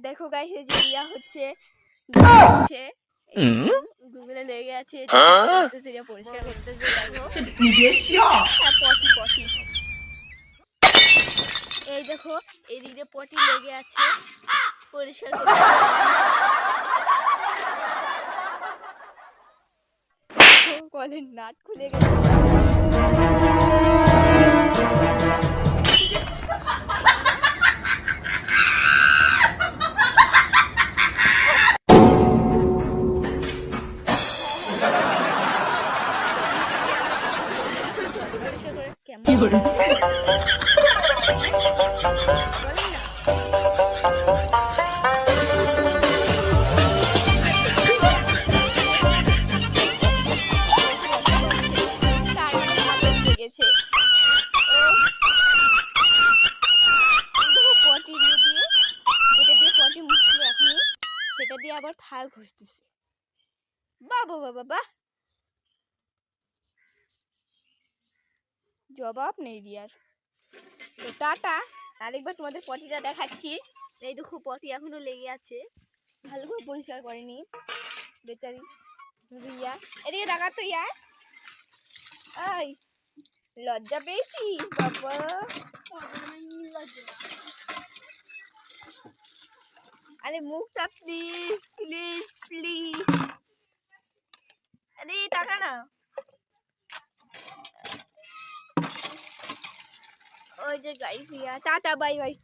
দেখো গাইস এই যে রিয়া হচ্ছে গুগলে লেগে আছে সেটা পরিষ্কার করতেছে। দেখো পটি পটি এই দেখো এই দিকে পটি লেগে আছে পরিষ্কার করতে। কলের নাট খুলে গেছে। সেটা দিয়ে আবার থাল ঘষতেছে। বাবা বাবা বাহ, জবাব নেই রিয়ার। তো টাটা, আরেকবার তোমাদের পটিটা দেখাচ্ছি। এই দেখো পটি এখনো লেগে আছে, ভালো করে পরিষ্কার করেনি বেচারি রিয়া। এদিকে দেখা তো ইয়া, এই লজ্জা পেয়েছি বাবা। আরে মুখটা প্লিজ প্লিজ প্লিজ, আরে টাকা না। ওই যে guys Riya, tata bye bye.